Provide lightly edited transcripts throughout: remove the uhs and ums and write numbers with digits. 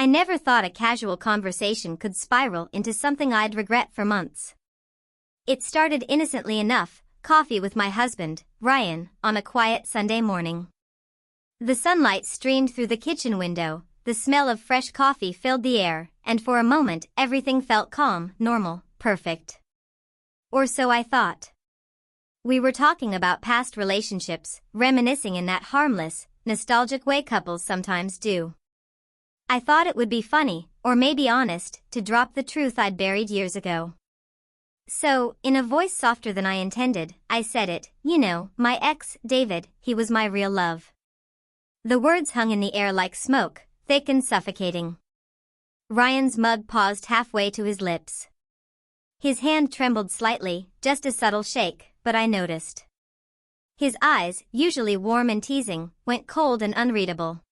I never thought a casual conversation could spiral into something I'd regret for months. It started innocently enough, coffee with my husband, Ryan, on a quiet Sunday morning. The sunlight streamed through the kitchen window, the smell of fresh coffee filled the air, and for a moment everything felt calm, normal, perfect. Or so I thought. We were talking about past relationships, reminiscing in that harmless, nostalgic way couples sometimes do. I thought it would be funny, or maybe honest, to drop the truth I'd buried years ago. So, in a voice softer than I intended, I said it, my ex, David, he was my real love. The words hung in the air like smoke, thick and suffocating. Ryan's mug paused halfway to his lips. His hand trembled slightly, just a subtle shake, but I noticed. His eyes, usually warm and teasing, went cold and unreadable.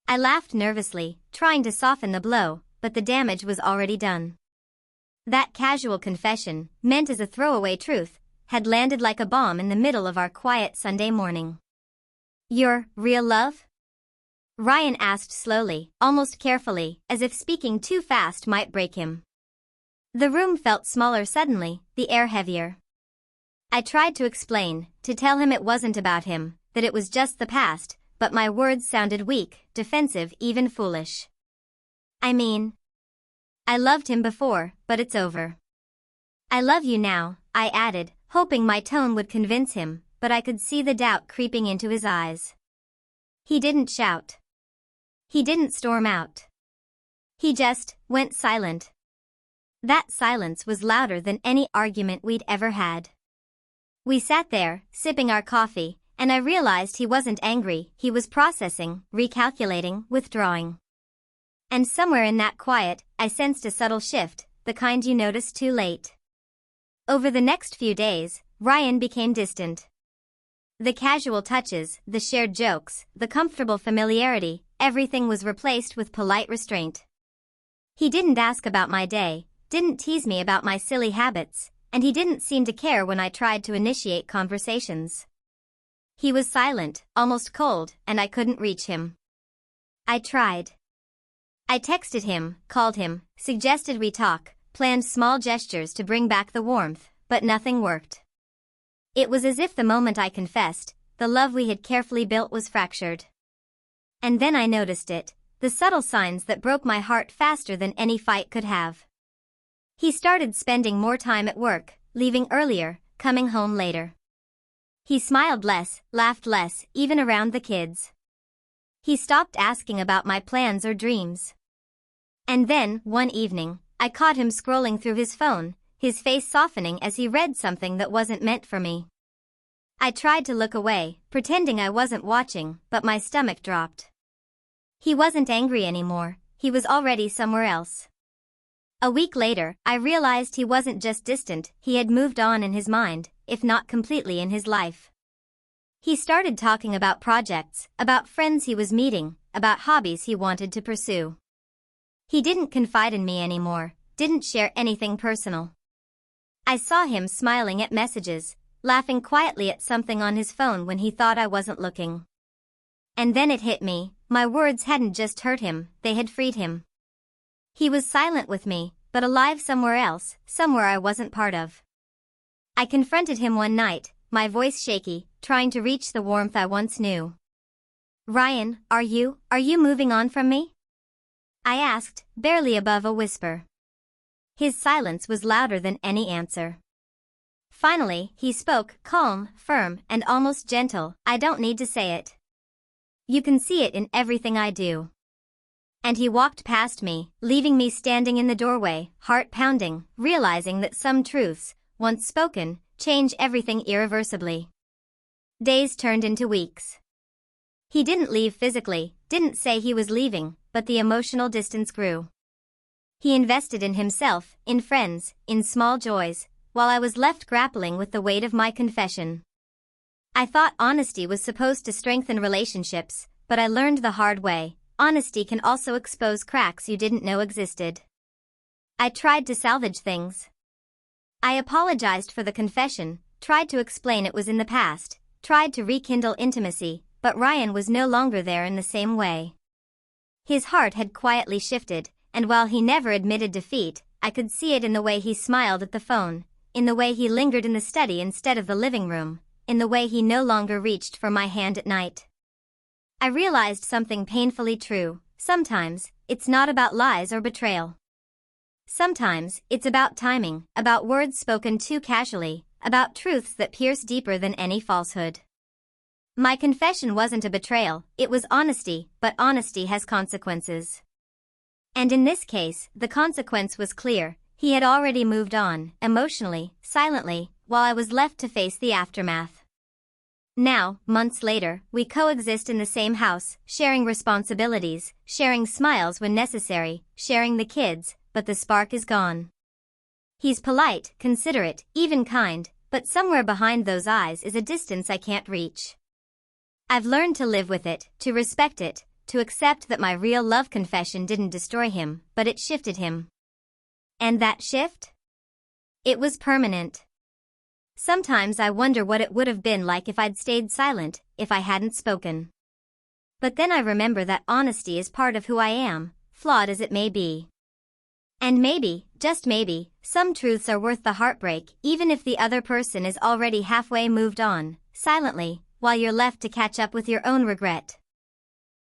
I laughed nervously, trying to soften the blow, but the damage was already done. That casual confession, meant as a throwaway truth, had landed like a bomb in the middle of our quiet Sunday morning. Your real love? Ryan asked slowly, almost carefully, as if speaking too fast might break him. The room felt smaller suddenly, the air heavier. I tried to explain, to tell him it wasn't about him, that it was just the past, but my words sounded weak, defensive, even foolish. I loved him before, but it's over. I love you now, I added, hoping my tone would convince him, but I could see the doubt creeping into his eyes. He didn't shout. He didn't storm out. He just went silent. That silence was louder than any argument we'd ever had. We sat there, sipping our coffee, and I realized he wasn't angry, he was processing, recalculating, withdrawing. And somewhere in that quiet, I sensed a subtle shift, the kind you notice too late. Over the next few days, Ryan became distant. The casual touches, the shared jokes, the comfortable familiarity, everything was replaced with polite restraint. He didn't ask about my day, didn't tease me about my silly habits, and he didn't seem to care when I tried to initiate conversations. He was silent, almost cold, and I couldn't reach him. I tried. I texted him, called him, suggested we talk, planned small gestures to bring back the warmth, but nothing worked. It was as if the moment I confessed, the love we had carefully built was fractured. And then I noticed it, the subtle signs that broke my heart faster than any fight could have. He started spending more time at work, leaving earlier, coming home later. He smiled less, laughed less, even around the kids. He stopped asking about my plans or dreams. And then, one evening, I caught him scrolling through his phone, his face softening as he read something that wasn't meant for me. I tried to look away, pretending I wasn't watching, but my stomach dropped. He wasn't angry anymore, he was already somewhere else. A week later, I realized he wasn't just distant, he had moved on in his mind, if not completely in his life. He started talking about projects, about friends he was meeting, about hobbies he wanted to pursue. He didn't confide in me anymore, didn't share anything personal. I saw him smiling at messages, laughing quietly at something on his phone when he thought I wasn't looking. And then it hit me, my words hadn't just hurt him, they had freed him. He was silent with me, but alive somewhere else, somewhere I wasn't part of. I confronted him one night, my voice shaky, trying to reach the warmth I once knew. Ryan, are you moving on from me? I asked, barely above a whisper. His silence was louder than any answer. Finally, he spoke, calm, firm, and almost gentle, I don't need to say it. You can see it in everything I do. And he walked past me, leaving me standing in the doorway, heart pounding, realizing that some truths, once spoken, change everything irreversibly. Days turned into weeks. He didn't leave physically, didn't say he was leaving, but the emotional distance grew. He invested in himself, in friends, in small joys, while I was left grappling with the weight of my confession. I thought honesty was supposed to strengthen relationships, but I learned the hard way, honesty can also expose cracks you didn't know existed. I tried to salvage things. I apologized for the confession, tried to explain it was in the past, tried to rekindle intimacy, but Ryan was no longer there in the same way. His heart had quietly shifted, and while he never admitted defeat, I could see it in the way he smiled at the phone, in the way he lingered in the study instead of the living room, in the way he no longer reached for my hand at night. I realized something painfully true. Sometimes, it's not about lies or betrayal. Sometimes, it's about timing, about words spoken too casually, about truths that pierce deeper than any falsehood. My confession wasn't a betrayal, it was honesty, but honesty has consequences. And in this case, the consequence was clear. He had already moved on, emotionally, silently, while I was left to face the aftermath. Now, months later, we coexist in the same house, sharing responsibilities, sharing smiles when necessary, sharing the kids, but the spark is gone. He's polite, considerate, even kind, but somewhere behind those eyes is a distance I can't reach. I've learned to live with it, to respect it, to accept that my real love confession didn't destroy him, but it shifted him. And that shift? It was permanent. Sometimes I wonder what it would have been like if I'd stayed silent, if I hadn't spoken. But then I remember that honesty is part of who I am, flawed as it may be. And maybe, just maybe, some truths are worth the heartbreak, even if the other person is already halfway moved on, silently, while you're left to catch up with your own regret.